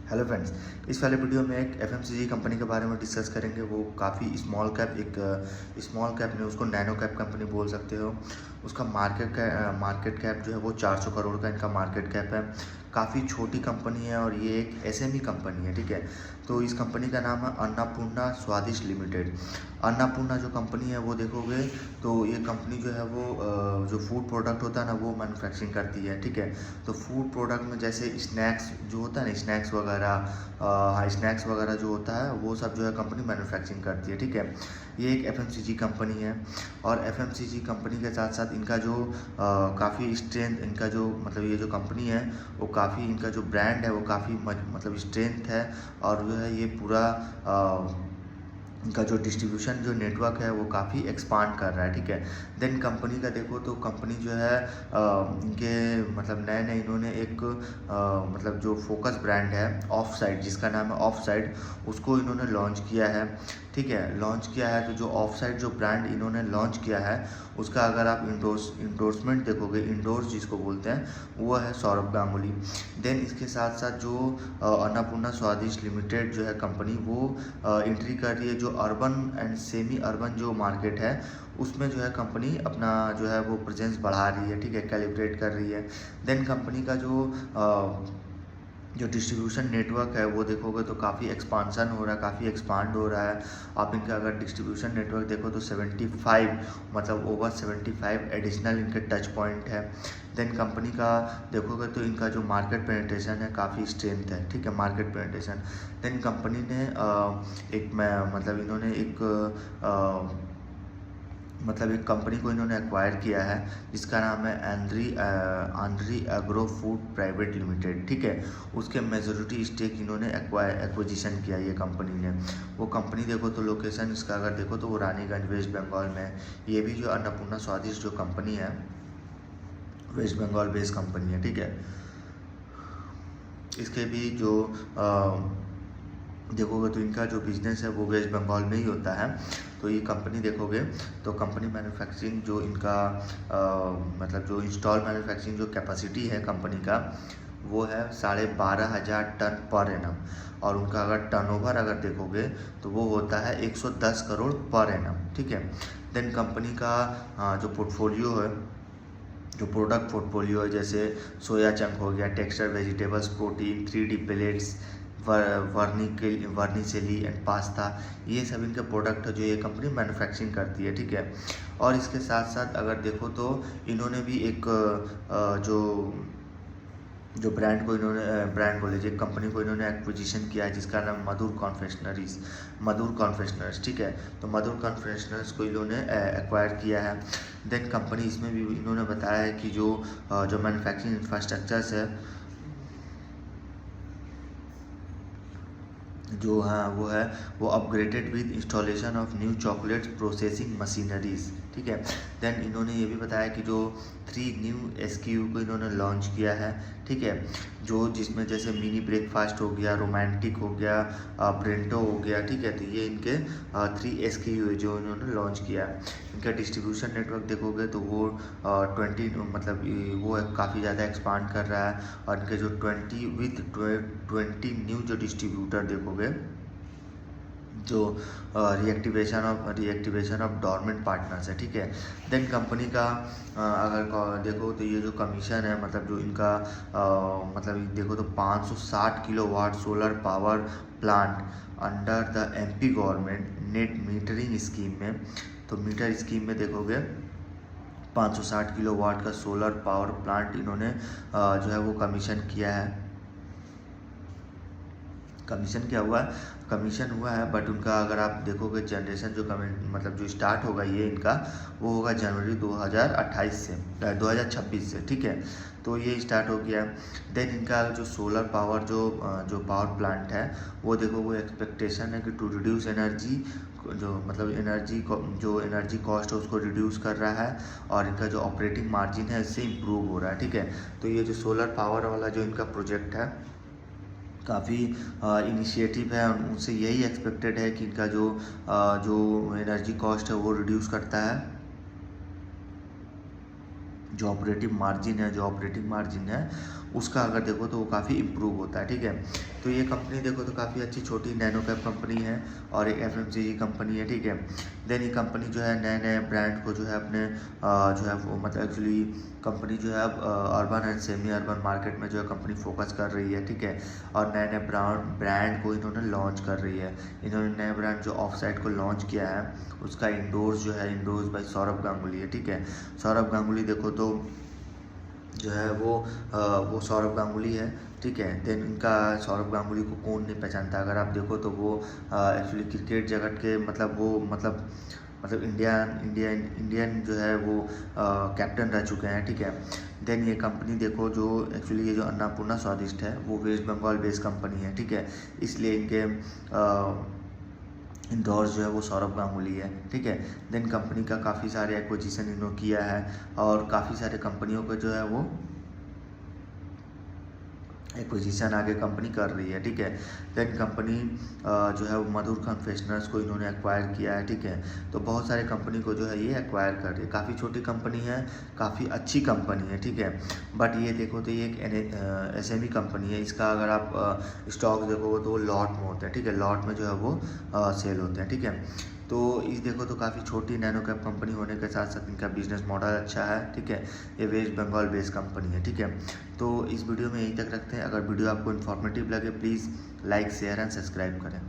Hello friends, इस वाले video में एक एफएमसीजी कंपनी के बारे में डिस्कस करेंगे। वो काफ़ी स्मॉल कैप, एक स्मॉल कैप नहीं, उसको नैनो कैप कंपनी बोल सकते हो। उसका मार्केट कैप जो है वो 400 करोड़ का इनका मार्केट कैप है। काफ़ी छोटी कंपनी है और ये एक एसएमई कंपनी है, ठीक है। तो इस कंपनी का नाम है अन्नपूर्णा स्वादिष्ट लिमिटेड। अन्नपूर्णा जो कंपनी है वो देखोगे तो ये कंपनी जो है वो जो फूड प्रोडक्ट होता है ना वो मैन्युफैक्चरिंग करती है, ठीक है। तो फूड प्रोडक्ट में जैसे स्नैक्स जो होता है ना, स्नैक्स वगैरह, हाँ स्नैक्स वगैरह जो होता है वो सब जो है कंपनी मैन्युफैक्चरिंग करती है, ठीक है। ये एक एफएमसीजी कंपनी है और एफएमसीजी कंपनी के साथ साथ इनका जो काफ़ी स्ट्रेंथ, इनका जो मतलब ये जो कंपनी है वो काफ़ी, इनका जो ब्रांड है वो काफ़ी मतलब स्ट्रेंथ है। और जो है ये पूरा इनका जो डिस्ट्रीब्यूशन जो नेटवर्क है वो काफ़ी एक्सपांड कर रहा है, ठीक है। देन कंपनी का देखो तो कंपनी जो है इनके मतलब नए नए इन्होंने एक मतलब जो फोकस ब्रांड है ऑफ साइड, जिसका नाम है ऑफ साइड, उसको इन्होंने लॉन्च किया है, ठीक है। लॉन्च किया है तो जो ऑफ साइड जो ब्रांड इन्होंने लॉन्च किया है उसका अगर आप इंडोर्समेंट देखोगे, इंडोर्स जिसको बोलते हैं, वो है सौरभ गांगुली। देन इसके साथ साथ जो अन्नपूर्णा स्वादिष्ट लिमिटेड जो है कंपनी, वो एंट्री कर रही है जो अर्बन एंड सेमी अर्बन जो मार्केट है उसमें जो है कंपनी अपना जो है वो प्रेजेंस बढ़ा रही है, ठीक है, कैलिब्रेट कर रही है। देन कंपनी का जो डिस्ट्रीब्यूशन नेटवर्क है वो देखोगे तो काफ़ी एक्सपांसन हो रहा है, काफ़ी एक्सपांड हो रहा है। आप इनका अगर डिस्ट्रीब्यूशन नेटवर्क देखो तो 75 मतलब ओवर 75 एडिशनल इनके टच पॉइंट है। देन कंपनी का देखोगे तो इनका जो मार्केट पेनिट्रेशन है काफ़ी स्ट्रेंथ है, ठीक है, मार्केट पेनिट्रेशन। देन कंपनी ने मतलब इन्होंने मतलब एक कंपनी को इन्होंने एक्वायर किया है जिसका नाम है Andhari agro food private limited, ठीक है। उसके मेजोरिटी स्टेक इन्होंने एक्विजिशन किया ये कंपनी ने। वो कंपनी देखो तो लोकेशन इसका अगर देखो तो वो रानीगंज वेस्ट बंगाल में है। ये भी जो अन्नपूर्णा स्वादिष्ट जो कंपनी है वेस्ट बंगाल बेस्ड कंपनी है, ठीक है। इसके भी जो देखोगे तो इनका जो बिजनेस है वो वेस्ट बंगाल में ही होता है। तो ये कंपनी देखोगे तो कंपनी मैन्युफैक्चरिंग जो इनका मतलब जो इंस्टॉल मैन्युफैक्चरिंग जो कैपेसिटी है कंपनी का वो है 12,500 टन पर एनम। और उनका अगर टर्नओवर अगर देखोगे तो वो होता है 110 करोड़ पर एनम, ठीक है। देन कंपनी का जो पोर्टफोलियो है, जो प्रोडक्ट पोर्टफोलियो है, जैसे सोया चंक हो गया, texture vegetables, protein, 3D pellets, vermicelli and pasta, ये सब इनके प्रोडक्ट है जो ये कंपनी मैन्युफैक्चरिंग करती है, ठीक है। और इसके साथ साथ अगर देखो तो इन्होंने भी एक जो ब्रांड बोले जो कंपनी को इन्होंने एक्विजिशन किया है जिसका नाम मधुर कॉन्फेक्शनरीज, ठीक है। तो मधुर कॉन्फेक्शनरीज को इन्होंने एक्वायर किया है। देन कंपनी इसमें भी इन्होंने बताया है कि जो मैन्युफैक्चरिंग इंफ्रास्ट्रक्चर्स है जो हाँ वो upgraded with installation of new chocolates processing machineries, ठीक है। देन इन्होंने ये भी बताया कि जो 3 न्यू SKU को इन्होंने लॉन्च किया है, ठीक है। जो जिसमें जैसे मिनी ब्रेकफास्ट हो गया, रोमांटिक हो गया, ब्रेंटो हो गया, ठीक है। तो ये इनके 3 SKU है जो इन्होंने लॉन्च किया है। इनका डिस्ट्रीब्यूशन नेटवर्क देखोगे तो वो 20 मतलब वो काफ़ी ज़्यादा एक्सपांड कर रहा है। और इनके जो 20 न्यू जो डिस्ट्रीब्यूटर देखोगे, जो रिएक्टिवेशन ऑफ डॉर्मेंट पार्टनर्स है, ठीक है। देन कंपनी का अगर देखो तो ये जो कमीशन है मतलब जो इनका मतलब देखो तो 560 kilowatt solar power plant under the MP government net metering scheme में। तो मीटर स्कीम में देखोगे 560 किलोवाट का सोलर पावर प्लांट इन्होंने जो है वो कमीशन किया है। कमीशन हुआ है बट उनका अगर आप देखोगे जनरेशन जो मतलब जो स्टार्ट होगा ये इनका वो होगा जनवरी 2026 से, ठीक है। तो ये स्टार्ट हो गया। देन इनका जो सोलर पावर जो पावर प्लांट है वो देखो वो एक्सपेक्टेशन है कि टू रिड्यूस एनर्जी जो मतलब एनर्जी कॉस्ट है उसको रिड्यूस कर रहा है। और इनका जो ऑपरेटिंग मार्जिन है इससे इम्प्रूव हो रहा है, ठीक है। तो ये जो सोलर पावर वाला जो इनका प्रोजेक्ट है काफ़ी इनिशिएटिव है, उनसे यही एक्सपेक्टेड है कि इनका जो एनर्जी कॉस्ट है वो रिड्यूस करता है। जो ऑपरेटिंग मार्जिन है उसका अगर देखो तो वो काफ़ी इम्प्रूव होता है, ठीक है। तो ये कंपनी देखो तो काफ़ी अच्छी छोटी नैनो कैप कंपनी है और एक FMCG कंपनी है, ठीक है। देन ये कंपनी जो है नए नए ब्रांड को जो है अपने जो है वो मतलब एक्चुअली कंपनी जो है अब urban and semi urban market में जो है कंपनी फोकस कर रही है, ठीक है। और नए नए ब्रांड को इन्होंने लॉन्च कर रही है। इन्होंने नए ब्रांड जो ऑफ साइड को लॉन्च किया है उसका इंडोर्स जो है इंडोर्स बाय सौरभ गांगुली है, ठीक है। सौरभ गांगुली देखो तो जो है वो सौरभ गांगुली है, ठीक है। देन इनका सौरभ गांगुली को कौन नहीं पहचानता, अगर आप देखो तो वो एक्चुअली क्रिकेट जगत के मतलब वो मतलब इंडियन जो है वो कैप्टन रह चुके हैं, ठीक है। देन ये कंपनी देखो जो एक्चुअली ये जो अन्नपूर्णा स्वादिष्ट है वो वेस्ट बंगाल बेस्ड कंपनी है, ठीक है। इसलिए इनके इंदौर जो है वो सौरभ गांगुली है, ठीक है। देन कंपनी का काफ़ी सारे एक्विजिशन इन्होंने किया है और काफ़ी सारे कंपनियों का जो है वो एक्विजिशन आगे कंपनी कर रही है, ठीक है। देन कंपनी जो है वो मधुर कंफेशनर्स को इन्होंने एक्वायर किया है, ठीक है। तो बहुत सारे कंपनी को जो है ये एक्वायर कर रही है। काफ़ी छोटी कंपनी है, काफ़ी अच्छी कंपनी है, ठीक है। बट ये देखो तो ये एक SME कंपनी है। इसका अगर आप स्टॉक देखोगे तो वो लॉट में होते हैं, ठीक है। लॉट में जो है वो सेल होते हैं, ठीक है। तो इस देखो तो काफ़ी छोटी नैनो कैप कंपनी होने के साथ साथ इनका बिजनेस मॉडल अच्छा है, ठीक है। ये वेस्ट बंगाल बेस्ड कंपनी है, ठीक है। तो इस वीडियो में यहीं तक रखते हैं। अगर वीडियो आपको इन्फॉर्मेटिव लगे please like share and subscribe करें।